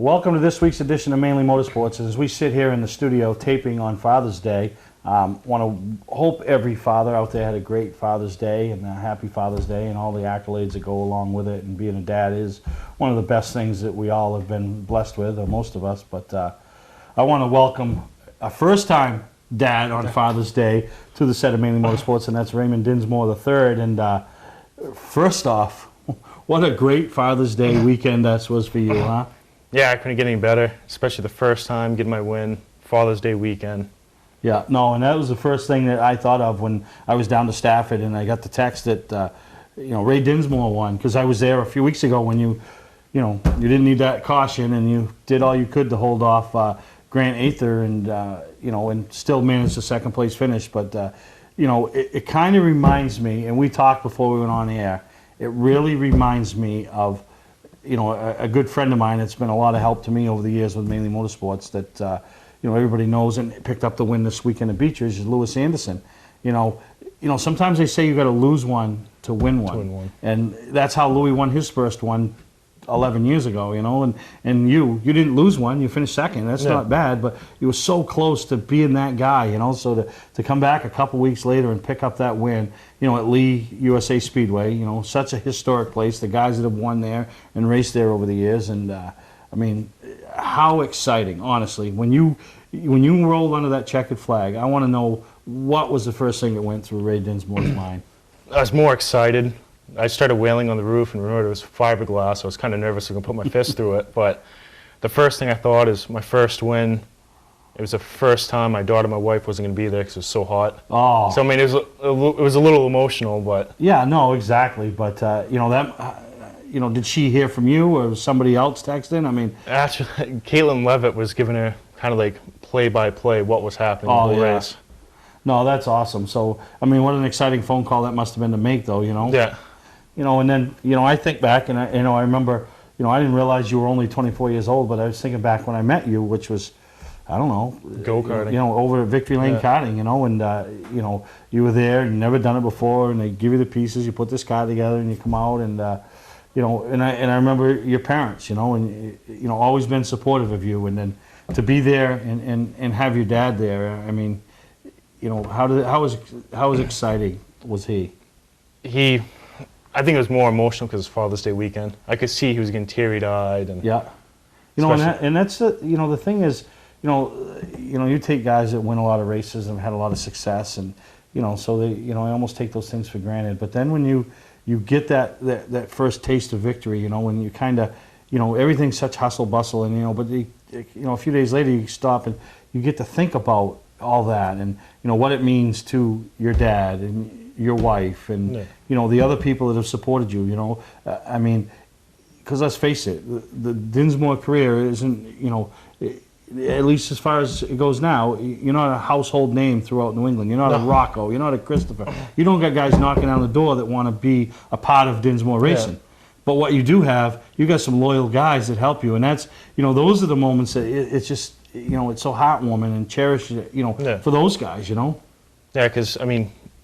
Welcome to this week's edition of Mainly Motorsports. As we sit here in the studio taping on Father's Day, want to hope every father out there had a great Father's Day and a happy Father's Day and all the accolades that go along with it. And being a dad is one of the best things that we all have been blessed with, or most of us. But I want to welcome a first-time dad on Father's Day to the set of Mainly Motorsports, and that's Raymond Dinsmore III. And first off, what a great Father's Day weekend that was for you, huh? Yeah, I couldn't get any better, especially the first time getting my win, Father's Day weekend. Yeah, no, and that was the first thing that I thought of when I was down to Stafford and I got the text that, Ray Dinsmore won, because I was there a few weeks ago when you didn't need that caution and you did all you could to hold off Grant Ather and, and still managed a second place finish. But, it kind of reminds me, and we talked before we went on the air, it really reminds me of a good friend of mine that's been a lot of help to me over the years with Mainly Motorsports that, everybody knows and picked up the win this weekend at Beechers is Lewis Anderson. Sometimes they say you got to lose one to win one. And that's how Louis won his first one 11 years ago, and you didn't lose one, you finished second. That's not bad, but you were so close to being that guy, so to come back a couple weeks later and pick up that win, at Lee USA Speedway, such a historic place, the guys that have won there and raced there over the years. And how exciting, honestly, when you rolled under that checkered flag. I want to know, what was the first thing that went through Ray Dinsmore's mind? I was more excited. I started wailing on the roof, and remember it was fiberglass, so I was kind of nervous I was going to put my fist through it. But the first thing I thought is my first win. It was the first time my daughter, my wife, wasn't going to be there because it was so hot. Oh. So, it was a little emotional, but... Yeah, no, exactly. But, did she hear from you or was somebody else texting? Actually, Caitlin Levitt was giving her kind of like play-by-play what was happening in the whole race. No, that's awesome. So, what an exciting phone call that must have been to make, though, Yeah. And then, I think back, and I remember, I didn't realize you were only 24 years old, but I was thinking back when I met you, which was, I don't know. Go-karting. Over at Victory Lane Karting, and, you were there, you never done it before, and they give you the pieces, you put this car together, and you come out, and, and I remember your parents, and, always been supportive of you, and then to be there and have your dad there, how was exciting was he? I think it was more emotional because it's Father's Day weekend. I could see he was getting teary-eyed. And yeah. And that's the thing is, you take guys that win a lot of races and have had a lot of success, and so they, I almost take those things for granted. But then when you get that first taste of victory, when you kind of, everything's such hustle bustle, and but a few days later you stop and you get to think about all that and what it means to your dad and your wife and the other people that have supported you. Because let's face it, the Dinsmore career isn't, at least as far as it goes now, you're not a household name throughout New England. You're not a Rocco. You're not a Christopher. You don't got guys knocking on the door that want to be a part of Dinsmore racing. But what you do have, you got some loyal guys that help you, and that's, those are the moments that it's just, it's so heartwarming and cherished, for those guys, Yeah, because,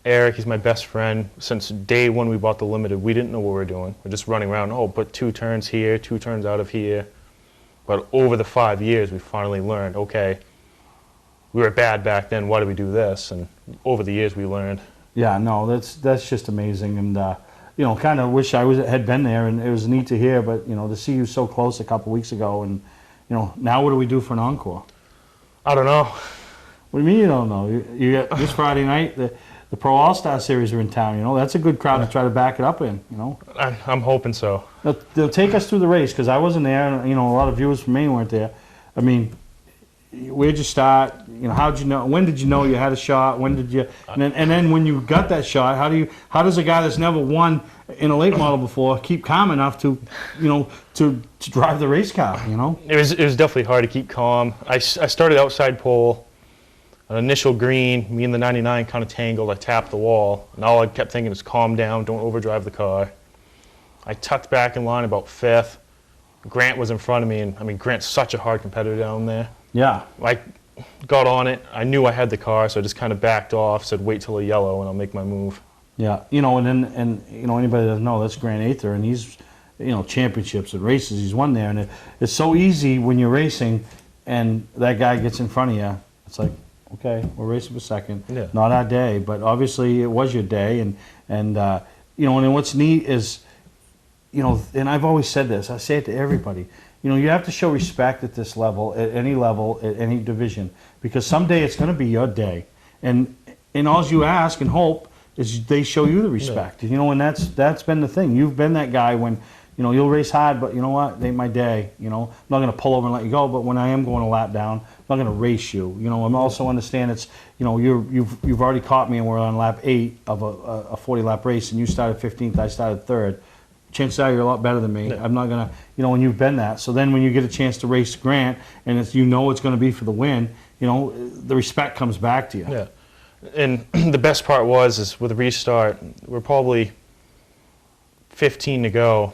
Eric, he's my best friend. Since day one we bought the Limited, we didn't know what we were doing. We're just running around, put 2 turns here, 2 turns out of here. But over the 5 years, we finally learned, okay, we were bad back then, why do we do this? And over the years, we learned. Yeah, no, that's just amazing. And, kind of wish I had been there, and it was neat to hear, but, to see you so close a couple weeks ago, and, now what do we do for an encore? I don't know. What do you mean you don't know? You got this Friday night, the Pro All-Star Series are in town, that's a good crowd to try to back it up in, I'm hoping so. They'll take us through the race, because I wasn't there, and, a lot of viewers from Maine weren't there. Where'd you start? How'd you know? When did you know you had a shot? When did you? And then when you got that shot, how does a guy that's never won in a late model before keep calm enough to, to drive the race car? It was definitely hard to keep calm. I started outside pole, an initial green. Me and the 99 kind of tangled. I tapped the wall, and all I kept thinking is calm down, don't overdrive the car. I tucked back in line about 5th. Grant was in front of me, and Grant's such a hard competitor down there. Yeah. I got on it. I knew I had the car, so I just kind of backed off, said wait till the yellow, and I'll make my move. Yeah, and anybody that doesn't know, that's Grant Ather, and he's championships and races he's won there. And it's so easy when you're racing and that guy gets in front of you. It's like, okay, we're racing for second. Yeah. Not our day, but obviously it was your day. And and what's neat is, and I've always said this, I say it to everybody, you have to show respect at this level, at any division, because someday it's going to be your day. And all you ask and hope is they show you the respect. Yeah. And that's been the thing. You've been that guy when, you'll race hard, but you know what? It ain't my day. I'm not going to pull over and let you go, but when I am going a lap down, I'm not going to race you. I'm also understand it's, you've already caught me and we're on lap 8 of a 40-lap race, and you started 15th, I started 3rd. Chances are you're a lot better than me. Yeah. I'm not going to, and you've been that. So then when you get a chance to race Grant, and it's going to be for the win, the respect comes back to you. Yeah. And the best part is with the restart, we're probably 15 to go.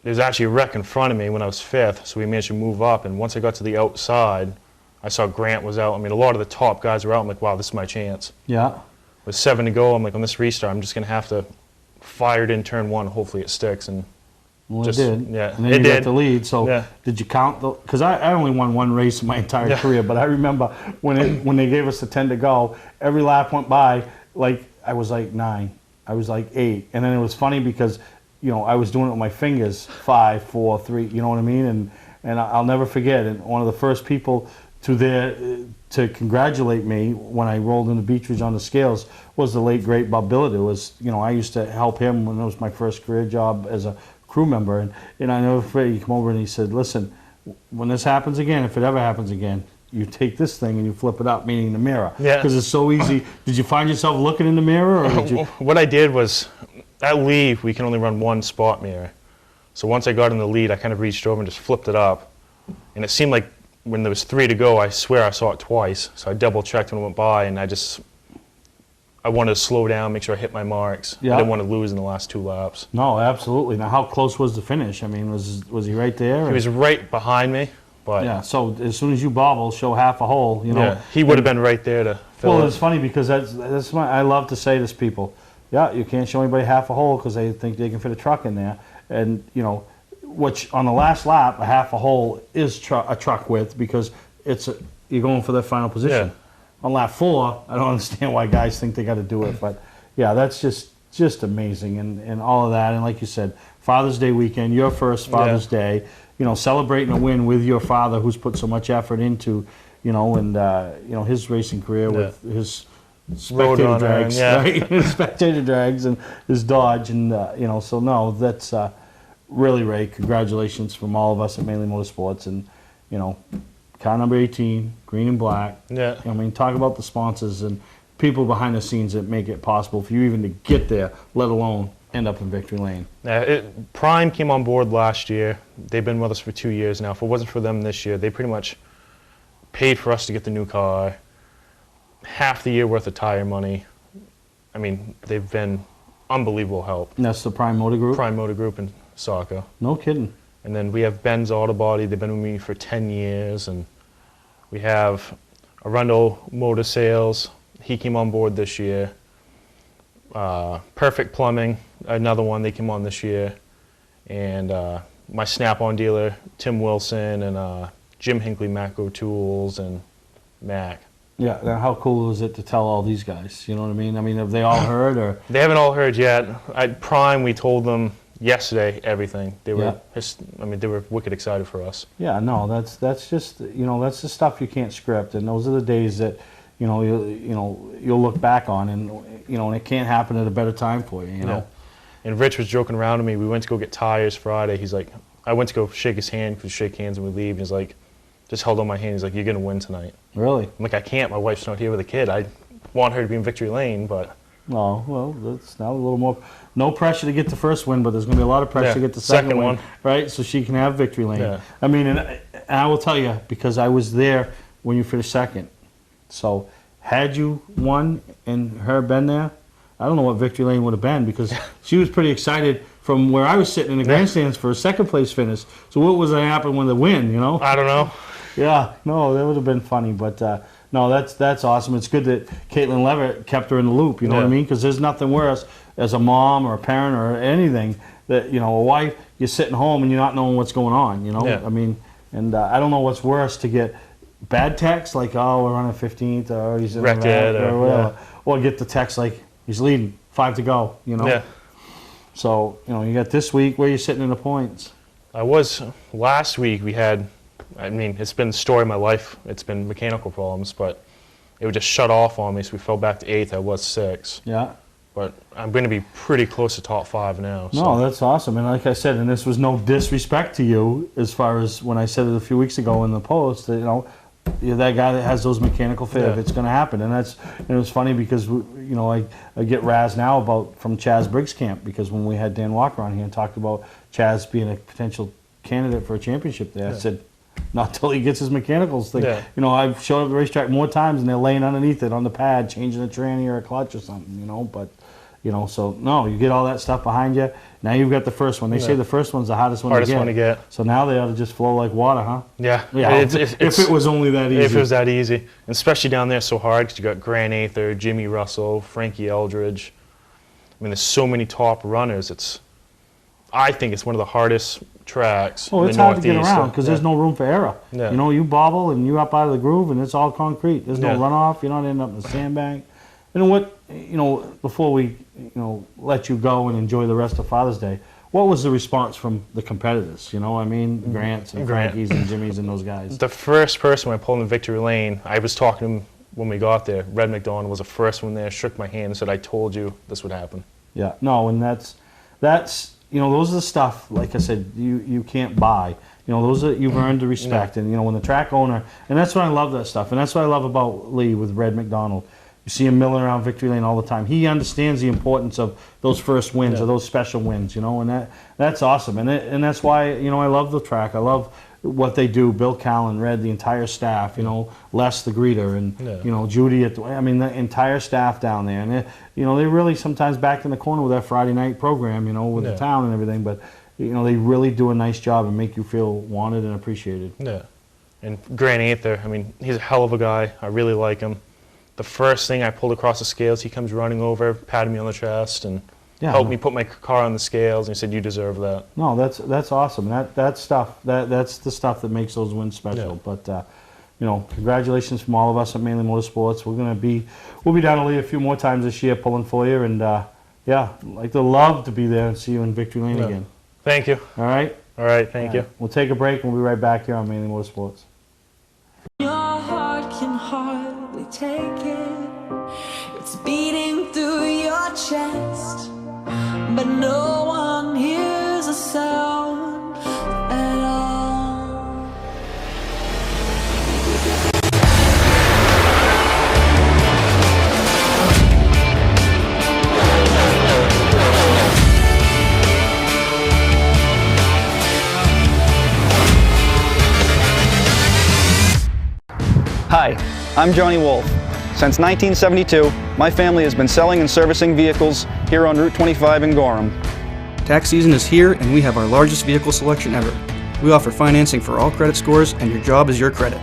There's actually a wreck in front of me when I was 5th, so we managed to move up. And once I got to the outside, I saw Grant was out. I mean, a lot of the top guys were out. I'm like, wow, this is my chance. Yeah. With 7 to go, I'm like, on this restart, I'm just going to have to fire it in turn 1. Hopefully it sticks. And well, just, it did. Yeah, And then it you did. got the lead. So Yeah. did you count the? Because I only won one race in my entire career, but I remember when they gave us the 10 to go, every lap went by, like I was like 9, I was like 8, and then it was funny because I was doing it with my fingers, 5, 4, 3. You know what I mean? And I'll never forget. And one of the first people to congratulate me when I rolled into Beechridge on the scales was the late great Bob Billett. It was I used to help him when it was my first career job as a crew member, and I never forget, he came over and he said, listen, when this happens again, if it ever happens again, you take this thing and you flip it up, meaning the mirror. Yeah. Because it's so easy. Did you find yourself looking in the mirror, or did you? What I did was, at lead, we can only run one spot mirror. So once I got in the lead, I kind of reached over and just flipped it up. And it seemed like when there was 3 to go, I swear I saw it twice. So I double checked when it went by, and I wanted to slow down, make sure I hit my marks. Yeah. I didn't want to lose in the last 2 laps. No, absolutely. Now, how close was the finish? I mean, was he right there? He was right behind me, but Yeah. So as soon as you bobble, show half a hole. yeah, he would have been right there to fill Well, it. it's funny because that's what I love to say to people. Yeah, you can't show anybody half a hole because they think they can fit a truck in there, and which on the last lap, a half a hole is a truck width because you're going for that final position. Yeah. On lap 4, I don't understand why guys think they got to do it, but yeah, that's just amazing, and all of that. And like you said, Father's Day weekend, your first Father's Day, celebrating a win with your father who's put so much effort into, and his racing career with his spectator Roadrunner, drags, yeah. right? His spectator drags and his Dodge, and so no, that's really, Ray, congratulations from all of us at Mainely Motorsports, and car number 18, green and black. Yeah. I mean, talk about the sponsors and people behind the scenes that make it possible for you even to get there, let alone end up in victory lane. Prime came on board last year. They've been with us for 2 years now. If it wasn't for them this year, they pretty much paid for us to get the new car, half the year worth of tire money. I mean, they've been unbelievable help. And that's the Prime Motor Group? Prime Motor Group in Saco. No kidding. And then we have Ben's Auto Body. They've been with me for 10 years. And we have Arundel Motor Sales. He came on board this year. Perfect Plumbing, another one. They came on this year. And my Snap-on dealer, Tim Wilson, and Jim Hinckley, Macro Tools, and Mac. Yeah, now how cool is it to tell all these guys? You know what I mean? I mean, have they all heard, or? They haven't all heard yet. At Prime, we told them yesterday everything. They were, they were wicked excited for us. Yeah, no, that's just that's the stuff you can't script, and those are the days that you'll look back on, and and it can't happen at a better time for you. You know. And Rich was joking around to me. We went to go get tires Friday. He's like, I went to go shake his hand because we shake hands when we leave. He's like, just held on my hand. He's like, you're gonna win tonight. Really? I'm like, I can't. My wife's not here with a kid. I want her to be in victory lane, but. Oh, well, that's now a little more, no pressure to get the first win, but there's going to be a lot of pressure to get the second one, right? So she can have victory lane. Yeah. I mean, and I will tell you, because I was there when you finished second. So had you won and her been there, I don't know what victory lane would have been, because she was pretty excited from where I was sitting in the grandstands for a second place finish. So what was going to happen when the win, I don't know. Yeah, no, that would have been funny, but no, that's awesome. It's good that Caitlin Levitt kept her in the loop, you know what I mean? Because there's nothing worse as a mom or a parent or anything that, you know, a wife, you're sitting home and you're not knowing what's going on, you know? Yeah. I mean, and I don't know what's worse, to get bad texts like, oh, we're on the 15th, or he's in the Wrecked wreck, it, or or- whatever. Or get the text like, he's leading, 5 to go, you know? Yeah. So, you know, you got this week where you're sitting in the points. Last week we had, I mean, it's been the story of my life. It's been mechanical problems, but it would just shut off on me, so we fell back to 8th. I was 6th. Yeah. But I'm going to be pretty close to top 5 now. No, So. that's awesome. And like I said, and this was no disrespect to you, as far as when I said it a few weeks ago in the post, that, you know, you're that guy that has those mechanical failures. Yeah. It's going to happen. And that's, and it was funny because, you know, I get razzed now about from Chaz Briggs' camp, because when we had Dan Walker on here and talked about Chaz being a potential candidate for a championship there, I said, not till he gets his mechanicals thing. Yeah. You know, I've showed up at the racetrack more times and they're laying underneath it on the pad, changing a tranny or a clutch or something, you know, but, you know, so no, you get all that stuff behind you. Now you've got the first one. They say the first one's the hardest one to get. So now they ought to just flow like water, huh? Yeah. Yeah. If it was only that easy. If it was that easy. And especially down there, so hard, because you got Grant Ather, Jimmy Russell, Frankie Eldridge. I mean, there's so many top runners. I think it's one of the hardest tracks. Oh, in it's the hard to get Northeast. around because there's no room for error. Yeah. You know, you bobble and you up out of the groove and it's all concrete. There's no Yeah. runoff. You're not ending up in the sandbank. And what, you know, before we, you know, let you go and enjoy the rest of Father's Day, what was the response from the competitors? You know, I mean, Grants and Grant. Frankies and Jimmys and those guys. The first person when I pulled in victory lane, I was talking to him when we got there. Red McDonald was the first one there, shook my hand and said, I told you this would happen. Yeah, no, and that's, you know, those are the stuff, like I said, you can't buy. You know, those are, you've earned the respect. And, you know, when the track owner, and that's why I love that stuff. And that's what I love about Lee with Red McDonald. You see him milling around victory lane all the time. He understands the importance of those first wins or those special wins, you know, and that's awesome. And that's why, you know, I love the track. I love what they do. Bill Callen, Red, the entire staff, you know, Les the greeter, and, you know, Judy, I mean, the entire staff down there. And, you know, they really sometimes backed in the corner with that Friday night program, you know, with the town and everything. But, you know, they really do a nice job and make you feel wanted and appreciated. Yeah. And Grant Ather, I mean, he's a hell of a guy. I really like him. The first thing I pulled across the scales, he comes running over, patted me on the chest, and helped me put my car on the scales, and he said, you deserve that. No, that's awesome. That's the stuff that makes those wins special. Yeah. But, you know, congratulations from all of us at Mainely Motorsports. We'll be down to Lee a few more times this year pulling for you, and, yeah, like to love to be there and see you in victory lane again. Thank you. All right? All right, thank you. We'll take a break, and we'll be right back here on Mainely Motorsports. Your heart can hardly take it. It's beating through your chest, but no one hears a sound at all. Hi, I'm Johnny Wolf. Since 1972, my family has been selling and servicing vehicles here on Route 25 in Gorham. Tax season is here and we have our largest vehicle selection ever. We offer financing for all credit scores and your job is your credit.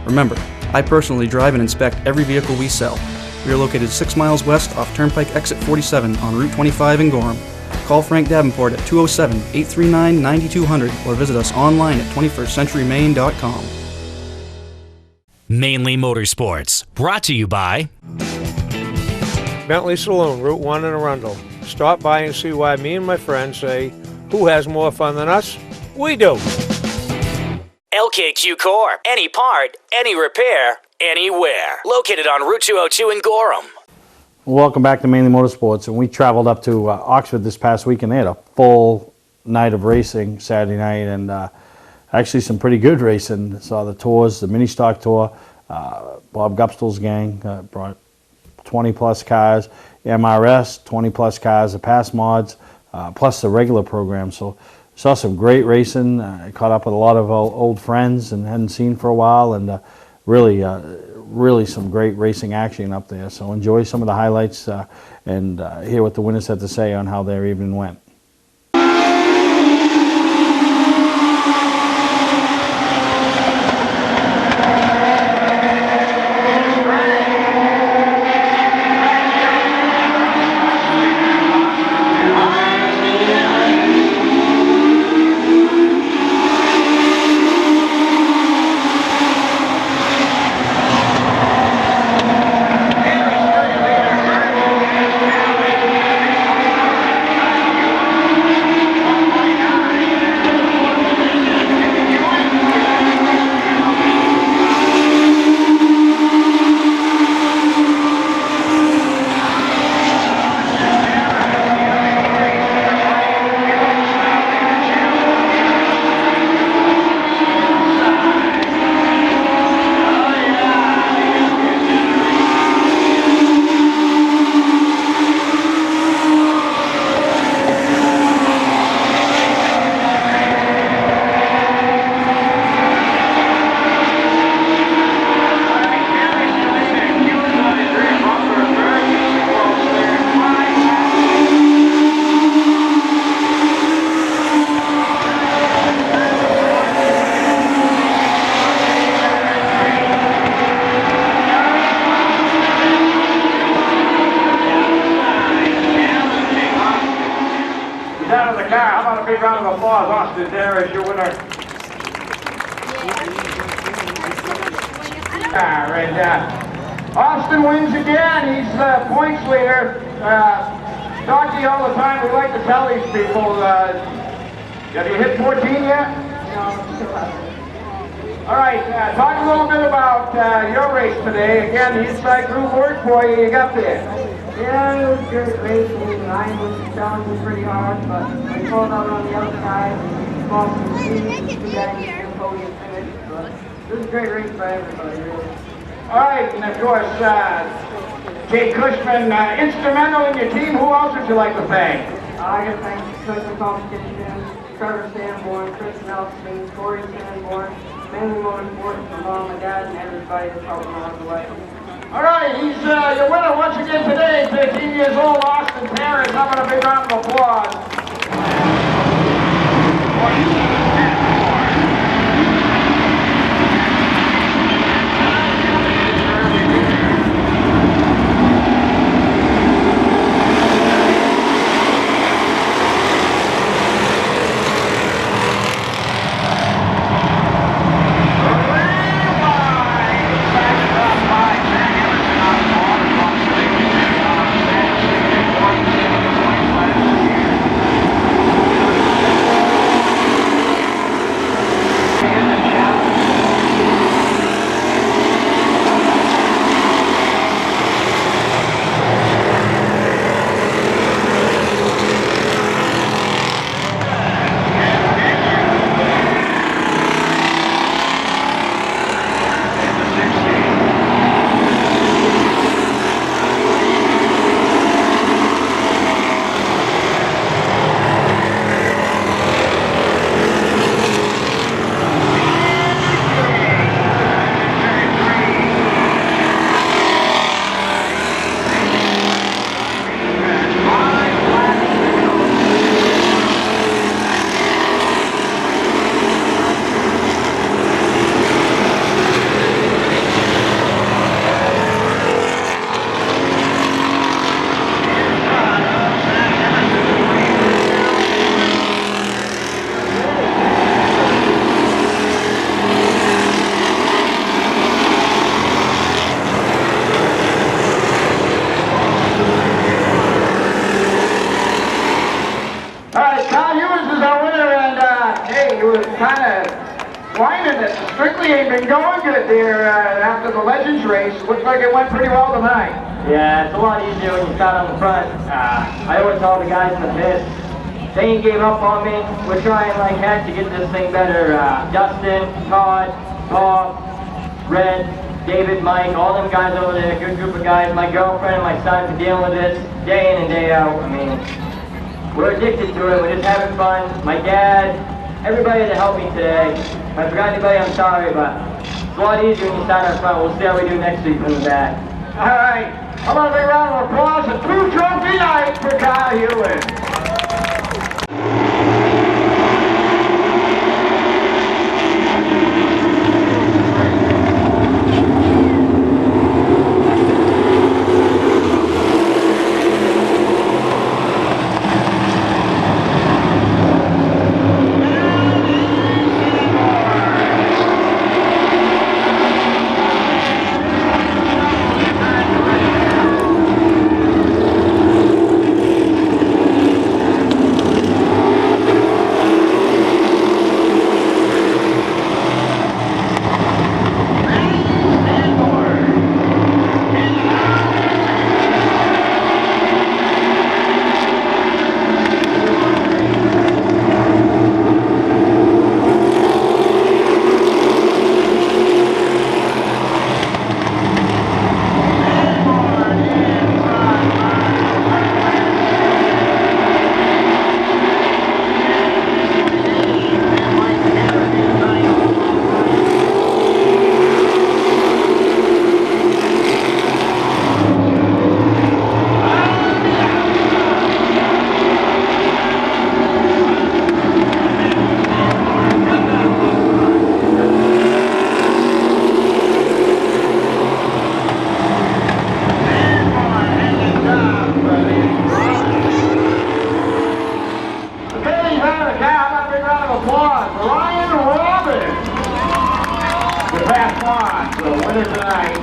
Remember, I personally drive and inspect every vehicle we sell. We are located 6 miles west off Turnpike Exit 47 on Route 25 in Gorham. Call Frank Davenport at 207-839-9200 or visit us online at 21stcenturymaine.com. Mainly Motorsports, brought to you by Bentley Saloon, Route 1 in Arundel. Stop by and see why me and my friends say, who has more fun than us? We do. LKQ Core. Any part, any repair, anywhere. Located on Route 202 in Gorham. Welcome back to Mainly Motorsports, and we traveled up to Oxford this past week, and they had a full night of racing Saturday night, and actually some pretty good racing. Saw the tours, the mini stock tour. Bob Gupstal's gang brought 20 plus cars, MRS 20 plus cars, the pass mods, plus the regular program. So saw some great racing. Caught up with a lot of old friends and hadn't seen for a while, and really some great racing action up there. So enjoy some of the highlights and hear what the winners had to say on how their evening went. Austin, there is your winner. Austin wins again. He's the points leader. Talk to you all the time. We like to tell these people, have you hit 14 yet? All right, talk a little bit about your race today. Again, the inside group worked for you. You got there. Yeah, it was a great race. I was challenging pretty hard, but I pulled out on the outside. Lost some speed. The guy in the podium finished. But it was a great race for everybody, really. All right, and of course, Jay Cushman, instrumental in your team. Who else would you like to thank? I got to thank Cushman Competition, Trevor Sanborn, Chris Nelson, Corey Sanborn, Mainely Motorsports, my mom, my dad, and everybody that's helped me along the way. All right, he's your winner once again today, 15 years old, Austin Parrish. How about a big round of applause? Strictly ain't been going good there after the Legends race. Looks like it went pretty well tonight. Yeah, it's a lot easier when you start on the front. I always tell the guys in the pit, they ain't gave up on me. We're trying like heck to get this thing better. Dustin, Todd, Bob, Red, David, Mike, all them guys over there, good group of guys. My girlfriend and my son are dealing with this day in and day out. I mean, we're addicted to it. We're just having fun. My dad, everybody that helped me today. If I forgot anybody, I'm sorry, but it's a lot easier when you start up front. We'll see how we do next week from the back. All right. How about a big round of applause? A two-trophy night for Kyle Hewlett. the winner tonight.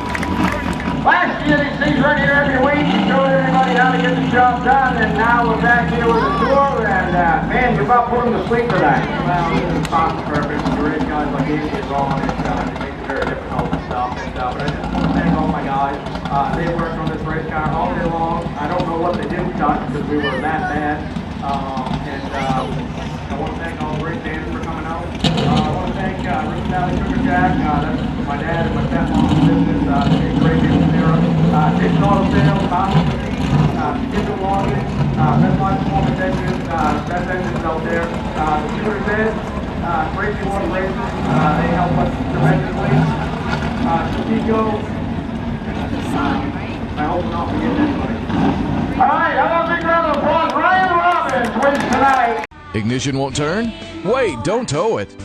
Last year, these things were here every week, showed everybody how to get the job done, and now we're back here with a tour, and man, you're about putting them to sleep tonight. Well, this is not perfect. The race guys like Andy is on it. It makes it very difficult and stuff. But I just want to thank all my guys. They worked on this race car all day long. I don't know what they didn't touch because we were that bad. I want to thank all the race fans for coming out. I want to thank River Valley Sugar Jack. That's my dad and my stepmom's business. They're great people there. Dick's Auto Sales, Boston Machine, Skidden Water, Best Line Performance Engines, best engines out there. The Shooter's Edge, Crazy Water Racing, they help us tremendously. Chico, I hope not forget anybody. All right, I want a big round of applause. Ryan Robbins wins tonight. Ignition won't turn? Wait, don't tow it.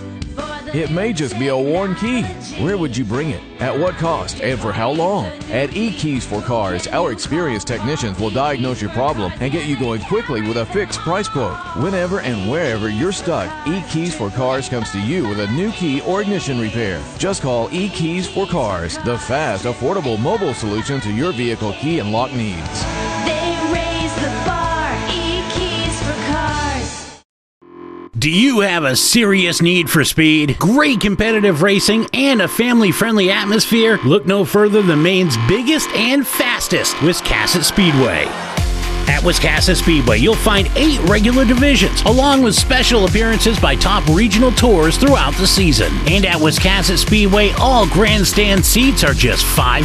It may just be a worn key. Where would you bring it? At what cost? And for how long? At eKeys for Cars, our experienced technicians will diagnose your problem and get you going quickly with a fixed price quote. Whenever and wherever you're stuck, eKeys for Cars comes to you with a new key or ignition repair. Just call eKeys for Cars, the fast, affordable mobile solution to your vehicle key and lock needs. They raise the bar, e-keys for cars. Do you have a serious need for speed, great competitive racing, and a family-friendly atmosphere? Look no further than Maine's biggest and fastest, Wiscasset Speedway. At Wiscasset Speedway, you'll find 8 regular divisions, along with special appearances by top regional tours throughout the season. And at Wiscasset Speedway, all grandstand seats are just $5.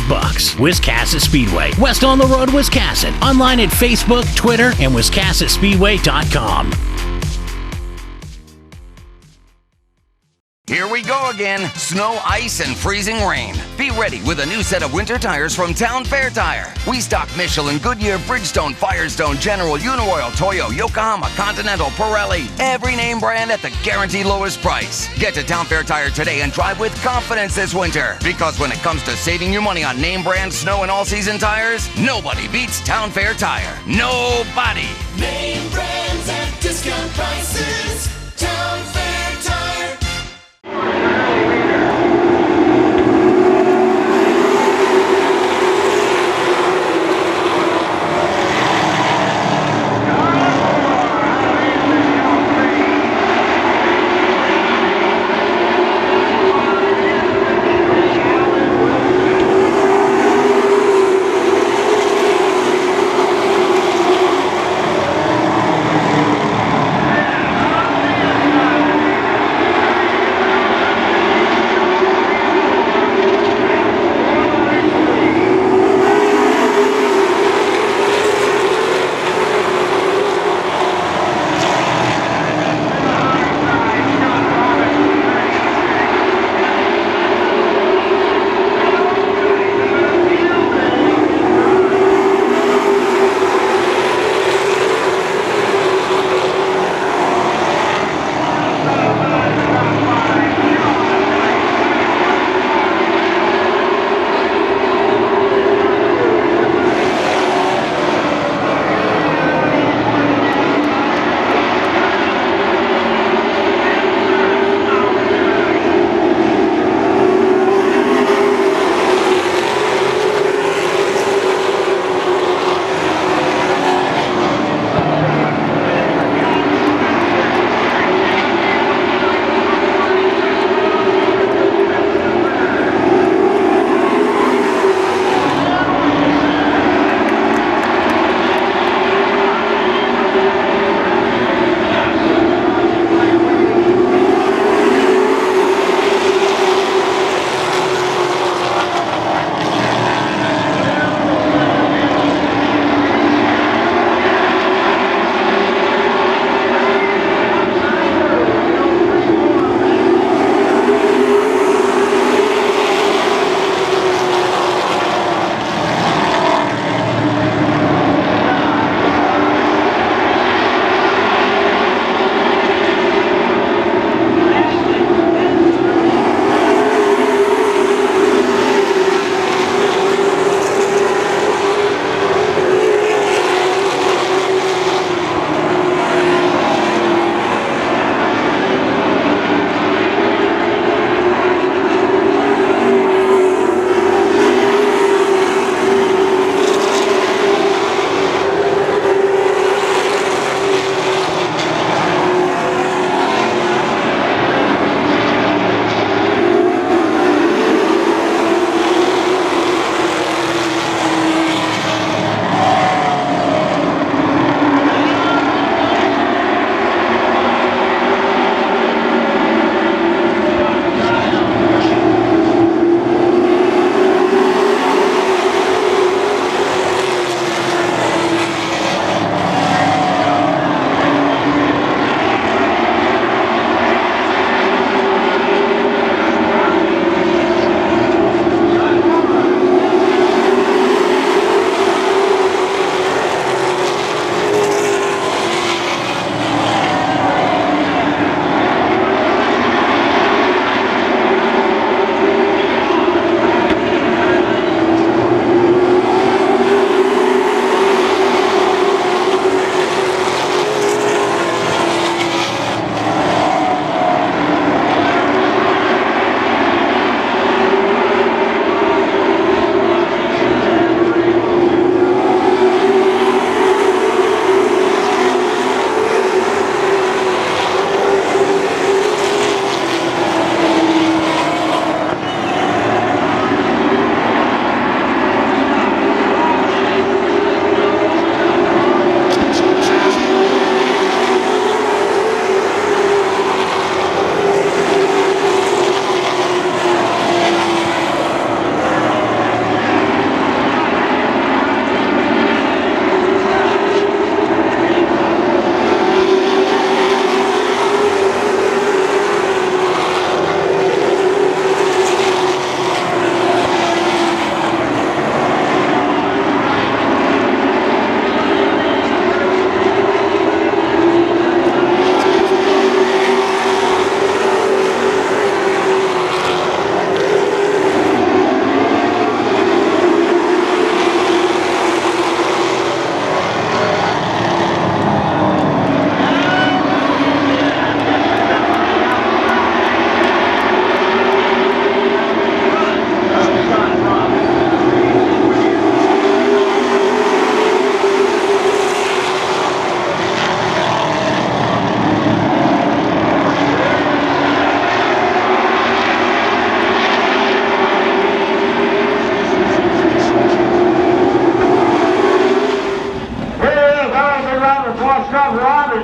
Wiscasset Speedway, west on the road, Wiscasset. Online at Facebook, Twitter, and WiscassetSpeedway.com. Here we go again. Snow, ice, and freezing rain. Be ready with a new set of winter tires from Town Fair Tire. We stock Michelin, Goodyear, Bridgestone, Firestone, General, Uniroyal, Toyo, Yokohama, Continental, Pirelli. Every name brand at the guaranteed lowest price. Get to Town Fair Tire today and drive with confidence this winter. Because when it comes to saving your money on name brand snow and all-season tires, nobody beats Town Fair Tire. Nobody. Name brands at discount prices. Town Fair Tire.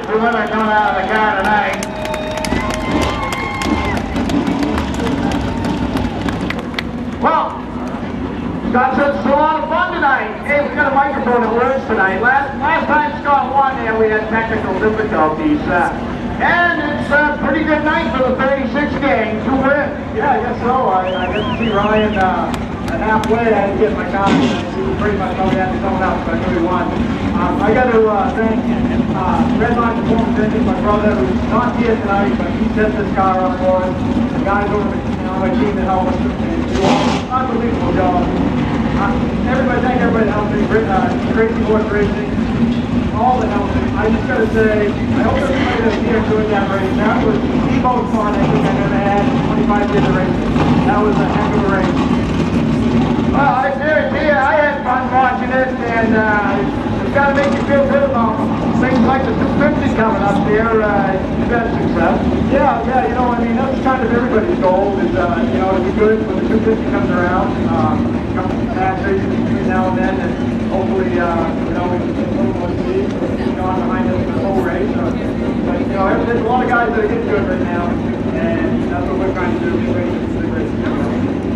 the women coming out of the car tonight. Well, Scott said it's a lot of fun tonight. Hey, we got a microphone that works tonight. Last time Scott won there, we had technical difficulties. And it's a pretty good night for the 36 gang to win. Yeah, I guess so. I got to see Ryan halfway. I had to get my car. He was pretty much already had to someone else, but I knew he won. I got to thank Redline Performance Engine, my brother, who's not here tonight, but he set this car up for us. The guys over my team that helped us do an unbelievable job. Thank everybody that helped me. Crazy Horse Racing, all that helped me. I just got to say, I hope everybody that's here enjoyed that race. That was the most fun I think I've ever had in 25 years of racing. That was a heck of a race. Well, I guarantee you, I had fun watching it, and it's got to make you feel good about things like the 250 coming up here. You've had success. Yeah, you know, I mean, that's kind of everybody's goal is, you know, to be good when the 250 comes around. Comes some fast racing between now and then, and hopefully, you know, we can get a little more speed, you know, behind us in the whole race. But, you know, there's a lot of guys that are getting good right now, and that's what we're trying to do.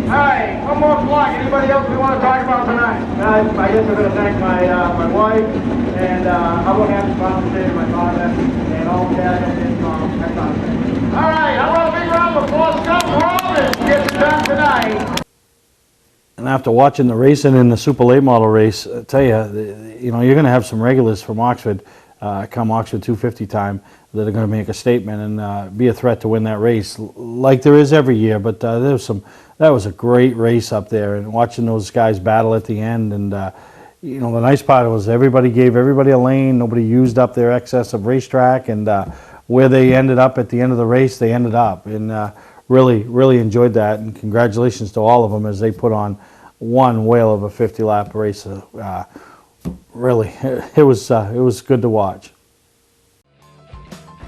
All right, one more block. Anybody else we want to talk about tonight? I guess I'm going to thank my wife, and I won't have to compensate my father, and all the dad and mom. All right, I want a big round of applause. Scott Rollins gets it done tonight. And after watching the racing in the Super Late Model race, I tell you, you know, you're going to have some regulars from Oxford come Oxford 250 time that are going to make a statement and be a threat to win that race, like there is every year. But that was a great race up there, and watching those guys battle at the end. And you know, the nice part was everybody gave everybody a lane. Nobody used up their excess of racetrack, and where they ended up at the end of the race, they ended up. And really enjoyed that. And congratulations to all of them as they put on one whale of a 50-lap race. Really, it was good to watch.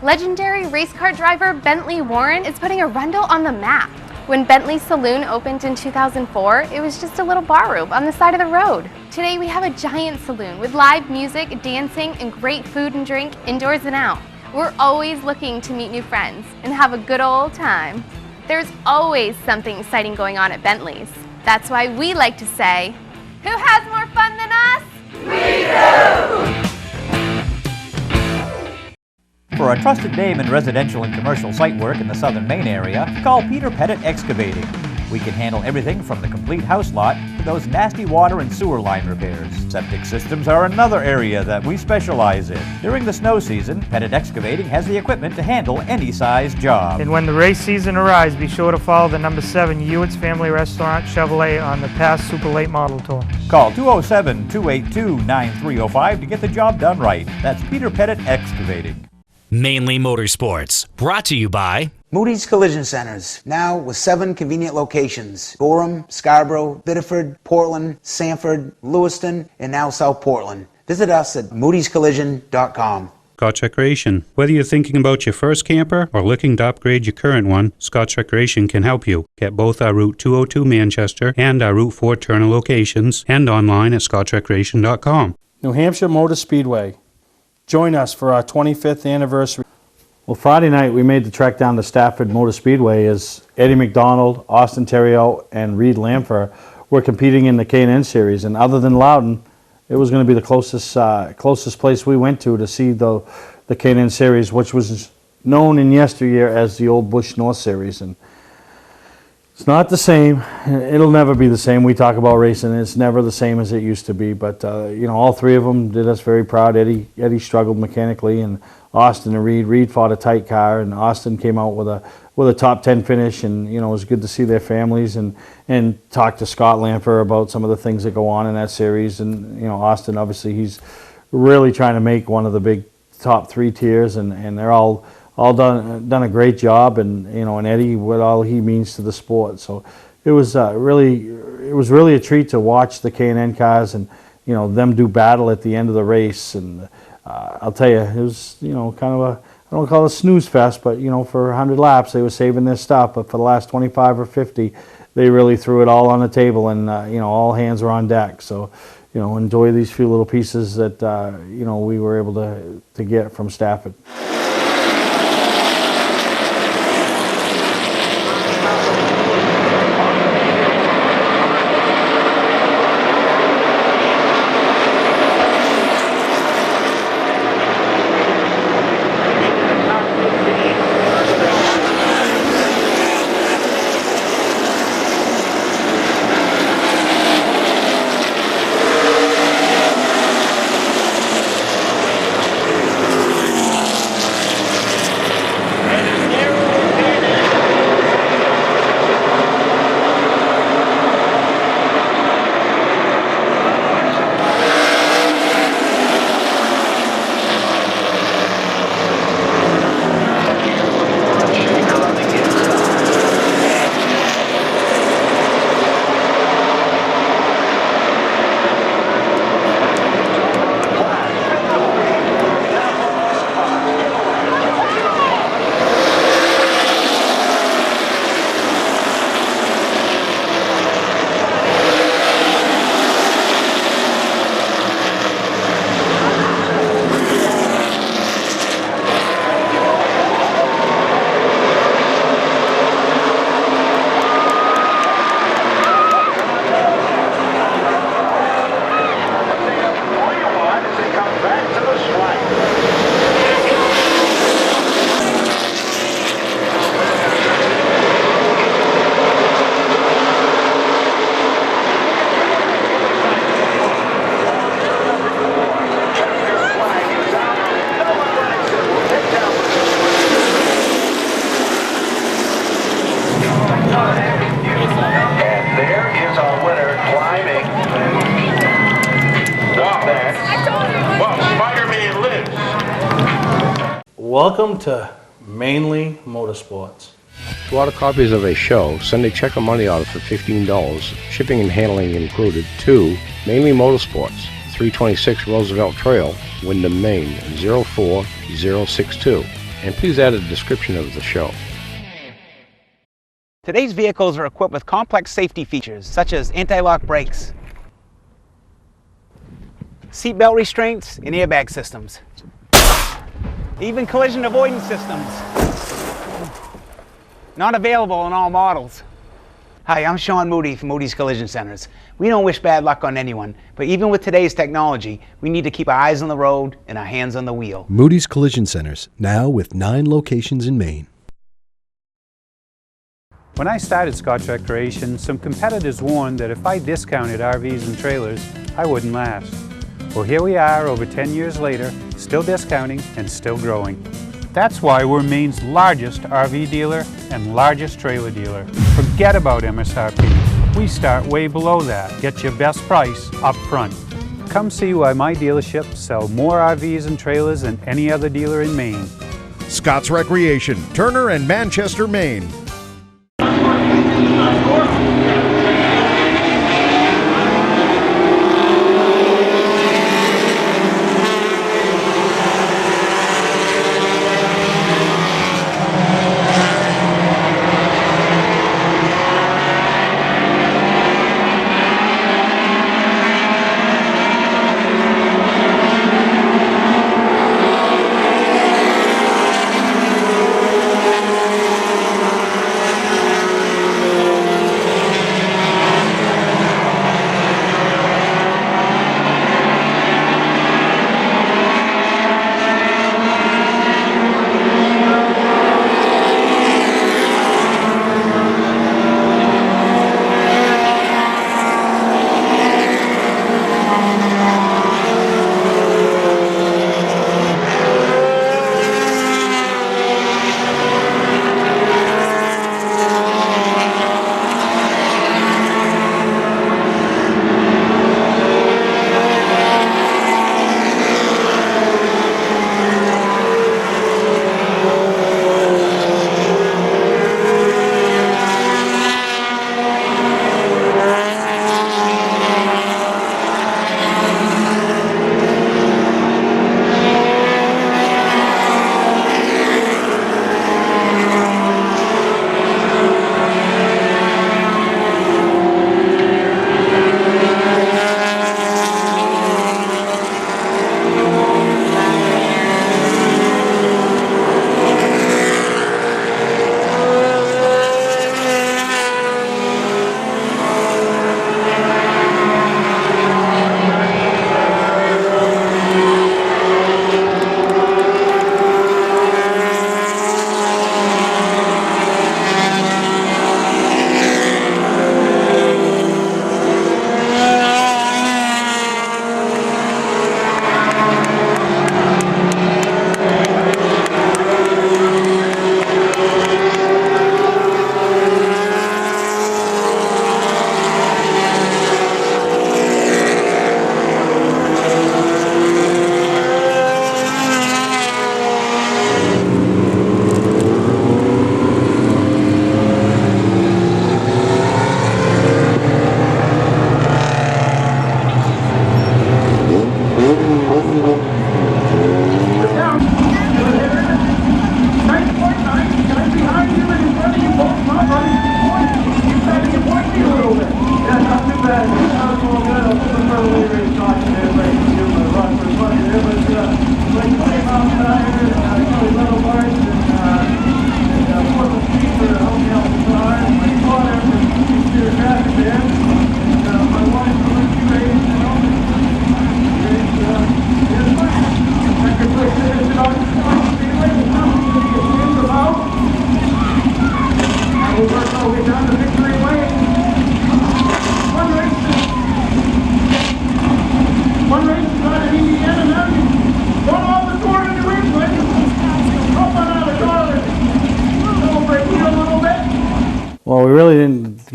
Legendary race car driver Bentley Warren is putting Arundel on the map. When Bentley's Saloon opened in 2004, it was just a little bar room on the side of the road. Today we have a giant saloon with live music, dancing, and great food and drink indoors and out. We're always looking to meet new friends and have a good old time. There's always something exciting going on at Bentley's. That's why we like to say, who has more fun than us? We do! For a trusted name in residential and commercial site work in the southern Maine area, call Peter Pettit Excavating. We can handle everything from the complete house lot to those nasty water and sewer line repairs. Septic systems are another area that we specialize in. During the snow season, Pettit Excavating has the equipment to handle any size job. And when the race season arrives, be sure to follow the number 7 Hewitt's Family Restaurant Chevrolet on the past Super Late Model Tour. Call 207-282-9305 to get the job done right. That's Peter Pettit Excavating. Mainly Motorsports, brought to you by Moody's Collision Centers, now with 7 convenient locations: Gorham, Scarborough, Biddeford, Portland, Sanford, Lewiston, and now South Portland. Visit us at moodyscollision.com. Scotch Recreation. Whether you're thinking about your first camper or looking to upgrade your current one, Scotch Recreation can help you. Get both our Route 202 Manchester and our Route 4 Turner locations, and online at scotchrecreation.com. New Hampshire Motor Speedway. Join us for our 25th anniversary. Well, Friday night we made the trek down to Stafford Motor Speedway as Eddie McDonald, Austin Theriault, and Reed Lamfer were competing in the K&N Series. And other than Loudon, it was going to be the closest place we went to see the K&N Series, which was known in yesteryear as the old Busch North Series. And it's not the same. It'll never be the same. We talk about racing. It's never the same as it used to be. But you know, all three of them did us very proud. Eddie struggled mechanically, and Austin and Reed fought a tight car, and Austin came out with a top 10 finish. And you know, it was good to see their families and talk to Scott Lamfer about some of the things that go on in that series. And you know, Austin, obviously, he's really trying to make one of the big top 3 tiers, and they're all done a great job, and you know, and Eddie, what all he means to the sport. So it was really a treat to watch the K&N cars and you know, them do battle at the end of the race. And I'll tell you, it was, you know, kind of a, I don't call it a snooze fest, but you know, for 100 laps they were saving their stuff, but for the last 25 or 50 they really threw it all on the table, and you know, all hands were on deck. So you know, enjoy these few little pieces that, you know, we were able to get from Stafford. Welcome to Mainely Motorsports. To order copies of a show, send a check or money order for $15, shipping and handling included, to Mainely Motorsports, 326 Roosevelt Trail, Windham, Maine, 04062. And please add a description of the show. Today's vehicles are equipped with complex safety features such as anti-lock brakes, seatbelt restraints, and airbag systems. Even collision avoidance systems. Not available in all models. Hi, I'm Sean Moody from Moody's Collision Centers. We don't wish bad luck on anyone, but even with today's technology, we need to keep our eyes on the road and our hands on the wheel. Moody's Collision Centers, now with 9 locations in Maine. When I started Scotch Recreation, some competitors warned that if I discounted RVs and trailers, I wouldn't last. Well, here we are over 10 years later, still discounting and still growing. That's why we're Maine's largest RV dealer and largest trailer dealer. Forget about MSRP. We start way below that. Get your best price up front. Come see why my dealership sells more RVs and trailers than any other dealer in Maine. Scott's Recreation, Turner and Manchester, Maine.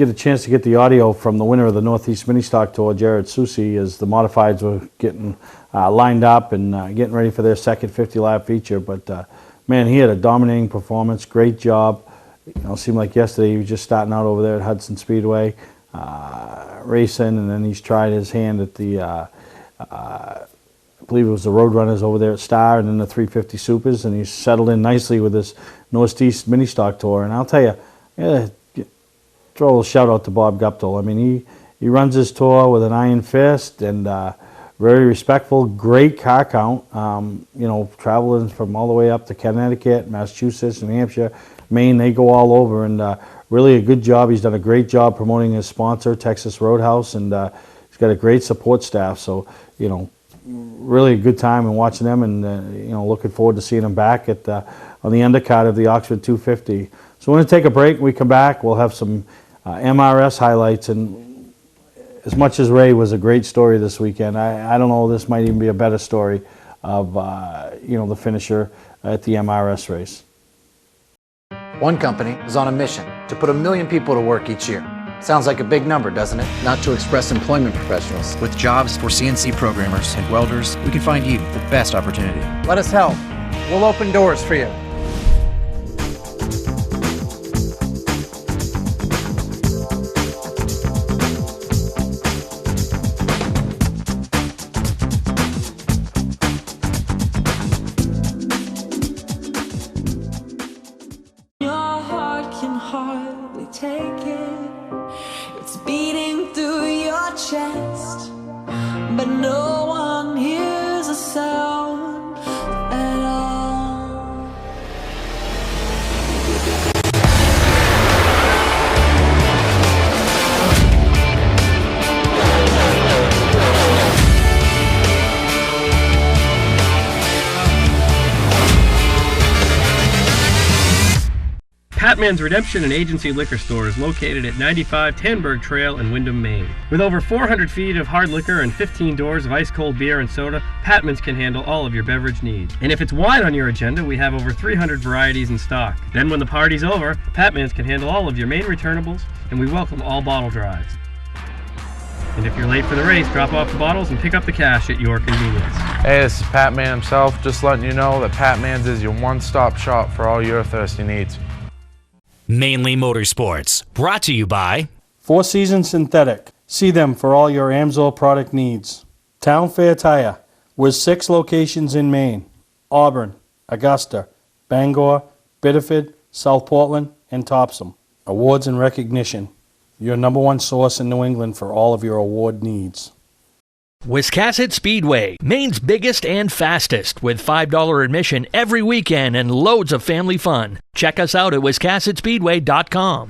get a chance to get the audio from the winner of the Northeast Mini Stock Tour, Jared Susi, as the modifieds were getting lined up and getting ready for their second 50-lap feature. But man, he had a dominating performance. Great job. You know, it seemed like yesterday he was just starting out over there at Hudson Speedway racing, and then he's tried his hand at the I believe it was the Roadrunners over there at Star, and then the 350 Supers, and he's settled in nicely with this Northeast Mini Stock Tour. And I'll tell you, throw a little shout out to Bob Guptill. I mean, he runs his tour with an iron fist and very respectful, great car count. You know, traveling from all the way up to Connecticut, Massachusetts, New Hampshire, Maine, they go all over, and really a good job. He's done a great job promoting his sponsor, Texas Roadhouse, and he's got a great support staff. So, you know, really a good time in watching them, and you know, looking forward to seeing them back at on the undercard of the Oxford 250. So we're going to take a break. When we come back, we'll have some MRS highlights, and as much as Ray was a great story this weekend, I don't know, this might even be a better story of you know, the finisher at the MRS race. One company is on a mission to put 1 million people to work each year. Sounds like a big number, doesn't it? Not to Express Employment Professionals. With jobs for CNC programmers and welders, we can find you the best opportunity. Let us help. We'll open doors for you. Your heart can hardly take it. It's beating through your chest, but no one hears a sound at all. Patman's Redemption and Agency Liquor Store is located at 95 Tanberg Trail in Windham, Maine. With over 400 feet of hard liquor and 15 doors of ice-cold beer and soda, Patman's can handle all of your beverage needs. And if it's wine on your agenda, we have over 300 varieties in stock. Then when the party's over, Patman's can handle all of your main returnables, and we welcome all bottle drives. And if you're late for the race, drop off the bottles and pick up the cash at your convenience. Hey, this is Pat Man himself, just letting you know that Pat Man's is your one-stop shop for all your thirsty needs. Mainly Motorsports, brought to you by Four Seasons Synthetic. See them for all your Amsoil product needs. Town Fair Tire, with 6 locations in Maine: Auburn, Augusta, Bangor, Biddeford, South Portland, and Topsom. Awards and recognition. Your #1 source in New England for all of your award needs. Wiscasset Speedway, Maine's biggest and fastest, with $5 admission every weekend and loads of family fun. Check us out at wiscassetspeedway.com.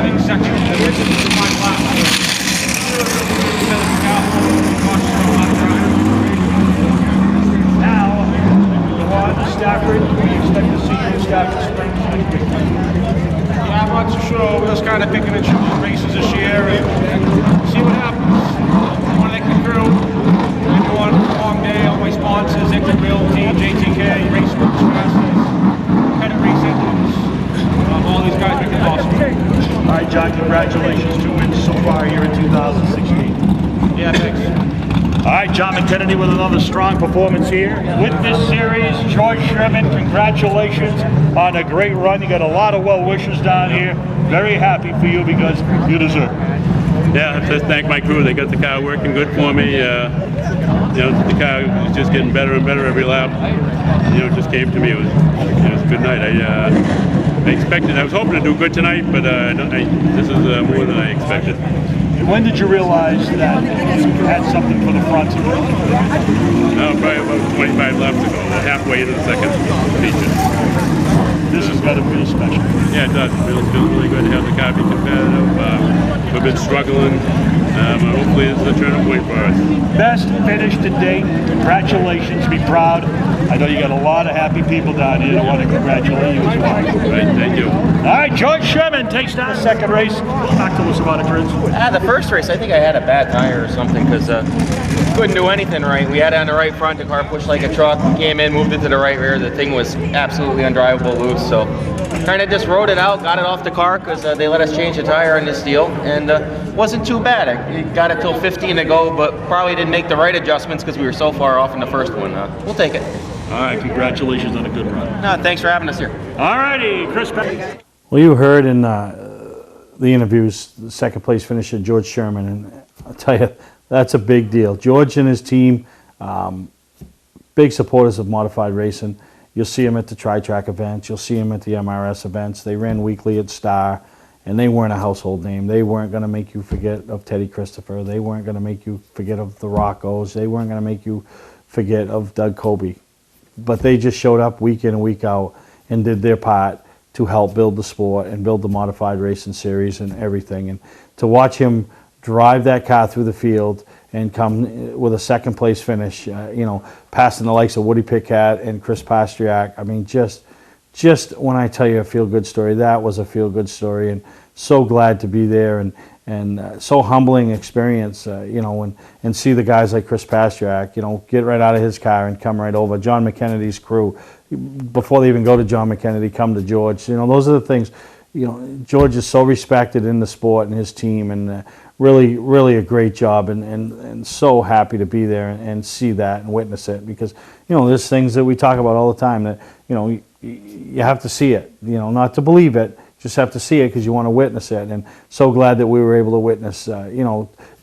cutting section. This is my platform. Now, go on to Stafford. We expect to see you in Stafford Springs next week. Yeah, I'm not too sure. We're just kind of picking and choosing races this year and see what happens. I want to thank the crew. Everyone, long day, all my sponsors, Interbill, Team, JTK, Raceworks, Fastest, Pettit Race Engines. All these guys make it possible. All right, John, congratulations. 2 wins so far here in 2016. Yeah, thanks. All right, John McKennedy with another strong performance here. With this series, George Sherman, congratulations on a great run. You got a lot of well wishers down here. Very happy for you because you deserve it. Yeah, just thank my crew. They got the car working good for me. The car is just getting better and better every lap. It just came to me. It was a good night. I expected. I was hoping to do good tonight, but this is more than I expected. When did you realize that you had something for the front? Probably about 25 laps ago, halfway into the second feature. This has got to feel special. Yeah, it does. It feels really good to have the car be competitive. We've been struggling. Hopefully this is a turning point for us. Best finish to date. Congratulations. Be proud. I know you got a lot of happy people down here that want to congratulate you as well. Right, thank you. All right, George Sherman takes down the second race. Talk to us about it, Chris. The first race, I think I had a bad tire or something because couldn't do anything right. We had it on the right front, the car pushed like a truck, came in, moved it to the right rear. The thing was absolutely undrivable loose, so kind of just rode it out, got it off the car because they let us change the tire on this deal, and wasn't too bad. I got it till 15 to go, but probably didn't make the right adjustments because we were so far off in the first one. We'll take it. All right, congratulations on a good run. No, thanks for having us here. All righty, Chris. Well, you heard in the interviews the second place finisher, George Sherman, and I'll tell you, that's a big deal. George and his team, big supporters of modified racing. You'll see him at the tri-track events. You'll see him at the MRS events. They ran weekly at Star, and they weren't a household name. They weren't going to make you forget of Teddy Christopher. They weren't going to make you forget of the Roccos. They weren't going to make you forget of Doug Colby. But they just showed up week in and week out and did their part to help build the sport and build the modified racing series and everything. And to watch him drive that car through the field and come with a second place finish, passing the likes of Woody Pickett and Chris Pastriak. I mean, just when I tell you a feel-good story, that was a feel-good story, and so glad to be there, and so humbling experience, and see the guys like Chris Pastriak, get right out of his car and come right over. John McKennedy's crew, before they even go to John McKennedy, come to George. Those are the things. George is so respected in the sport and his team, and really, really a great job, and so happy to be there and see that and witness it, because there's things that we talk about all the time that you have to see it, not to believe it, just have to see it because you want to witness it. And so glad that we were able to witness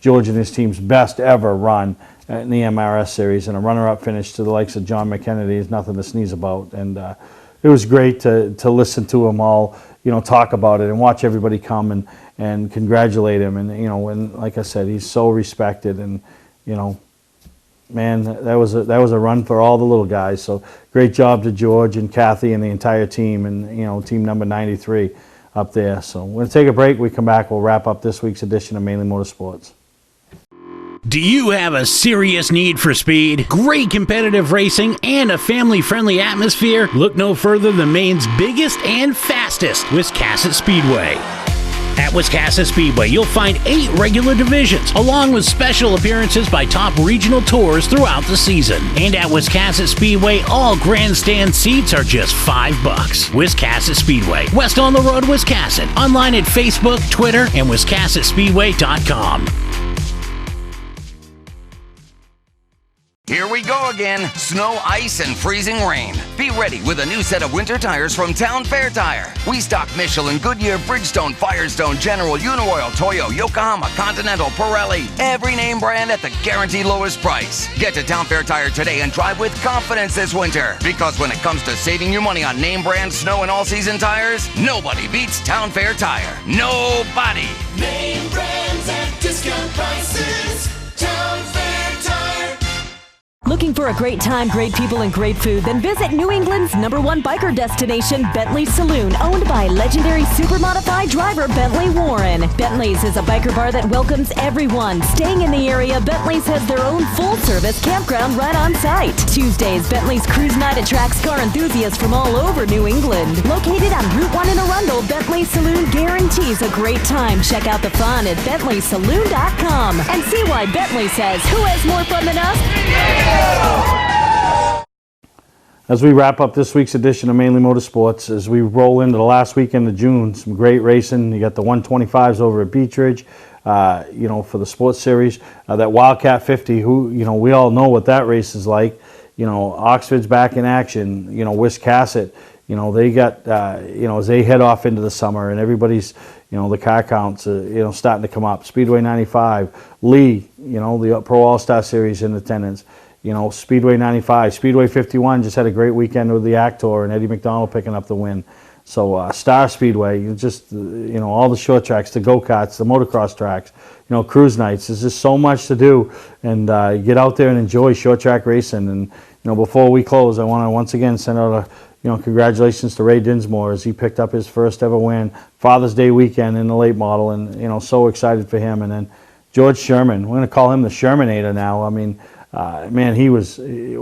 George and his team's best ever run in the MRS series, and a runner-up finish to the likes of John McKennedy is nothing to sneeze about. And it was great to listen to them all talk about it and watch everybody come and congratulate him. And and like I said, he's so respected, and man, that was a run for all the little guys. So great job to George and Kathy and the entire team, and team number 93 up there. So we're going to take a break. We come back, we'll wrap up this week's edition of Mainly Motorsports. Do you have a serious need for speed, great competitive racing, and a family-friendly atmosphere? Look no further than Maine's biggest and fastest, Wiscasset Speedway. At Wiscasset Speedway, you'll find 8 regular divisions, along with special appearances by top regional tours throughout the season. And at Wiscasset Speedway, all grandstand seats are just $5. Wiscasset Speedway, west on the road, Wiscasset. Online at Facebook, Twitter, and WiscassetSpeedway.com. Here we go again. Snow, ice, and freezing rain. Be ready with a new set of winter tires from Town Fair Tire. We stock Michelin, Goodyear, Bridgestone, Firestone, General, Uniroyal, Toyo, Yokohama, Continental, Pirelli. Every name brand at the guaranteed lowest price. Get to Town Fair Tire today and drive with confidence this winter. Because when it comes to saving you money on name brand snow and all-season tires, nobody beats Town Fair Tire. Nobody. Name brands at discount prices. Town Fair Tire. Looking for a great time, great people, and great food? Then visit New England's #1 biker destination, Bentley Saloon, owned by legendary super-modified driver Bentley Warren. Bentley's is a biker bar that welcomes everyone. Staying in the area, Bentley's has their own full-service campground right on site. Tuesdays, Bentley's Cruise Night attracts car enthusiasts from all over New England. Located on Route 1 in Arundel, Bentley Saloon guarantees a great time. Check out the fun at BentleySaloon.com and see why Bentley says, who has more fun than us? As we wrap up this week's edition of Mainly Motorsports, as we roll into the last weekend of June, some great racing. You got the 125s over at Beech Ridge, for the sports series. That Wildcat 50, we all know what that race is like. Oxford's back in action. Wiscasset, they got, as they head off into the summer and everybody's, the car counts, starting to come up. Speedway 95, Lee, the Pro All-Star Series in attendance. Speedway 95, Speedway 51 just had a great weekend with the Actor and Eddie McDonald picking up the win. So Star Speedway, all the short tracks, the go-karts, the motocross tracks, cruise nights. There's just so much to do, and get out there and enjoy short track racing. And before we close, I want to once again send out a congratulations to Ray Dinsmore as he picked up his first ever win, Father's Day weekend in the late model, and so excited for him. And then George Sherman, we're going to call him the Shermanator now. I mean, man,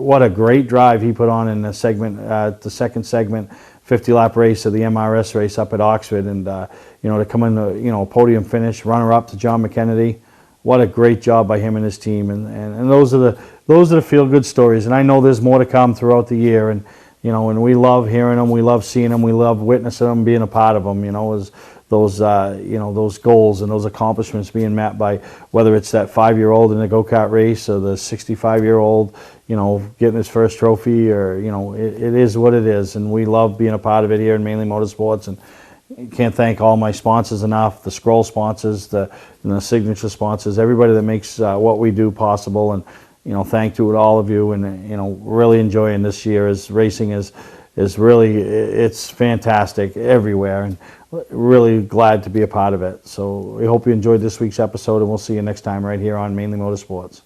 what a great drive he put on in the segment, the second segment, 50-lap race of the MRS race up at Oxford, and to come in a podium finish, runner-up to John McKennedy. What a great job by him and his team, and those are the feel-good stories. And I know there's more to come throughout the year, and we love hearing them, we love seeing them, we love witnessing them, being a part of them. As those goals and those accomplishments being met by whether it's that 5-year-old in the go-kart race or the 65-year-old, getting his first trophy, or it is what it is, and we love being a part of it here in Mainly Motorsports. And can't thank all my sponsors enough, the scroll sponsors, the signature sponsors, everybody that makes what we do possible. And thank to all of you, and really enjoying this year as racing is really, it's fantastic everywhere, and really glad to be a part of it. So we hope you enjoyed this week's episode, and we'll see you next time right here on Mainly Motorsports.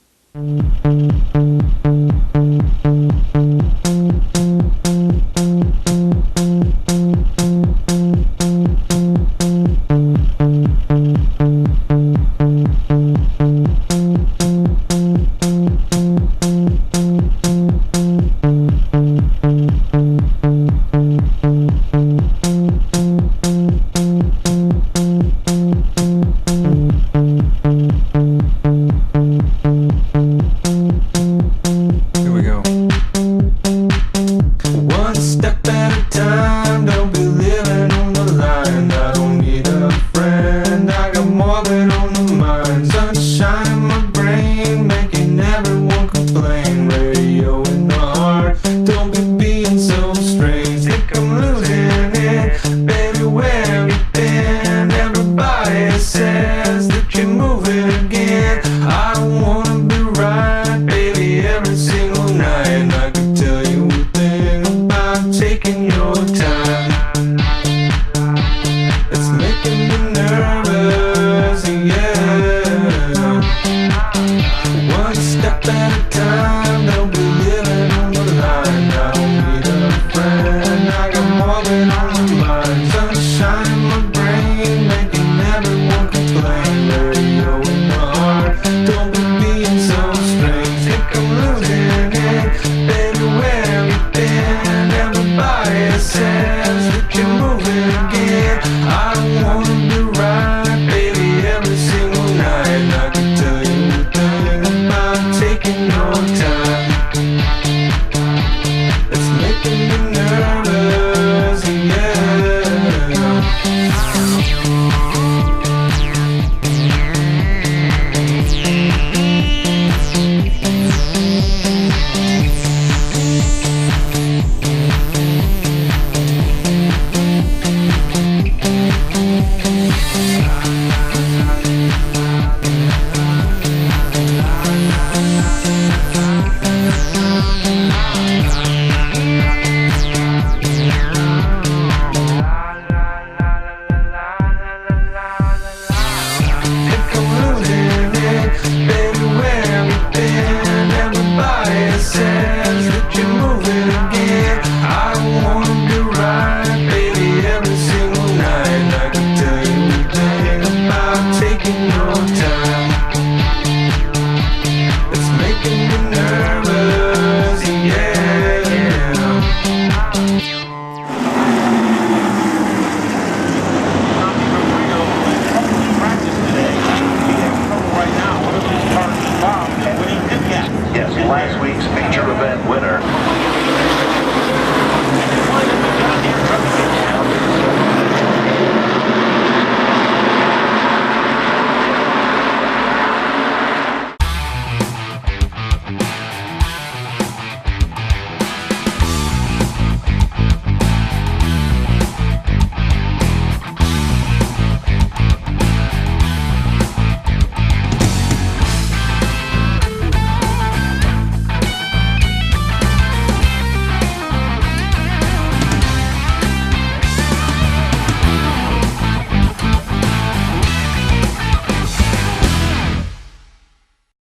Sunshine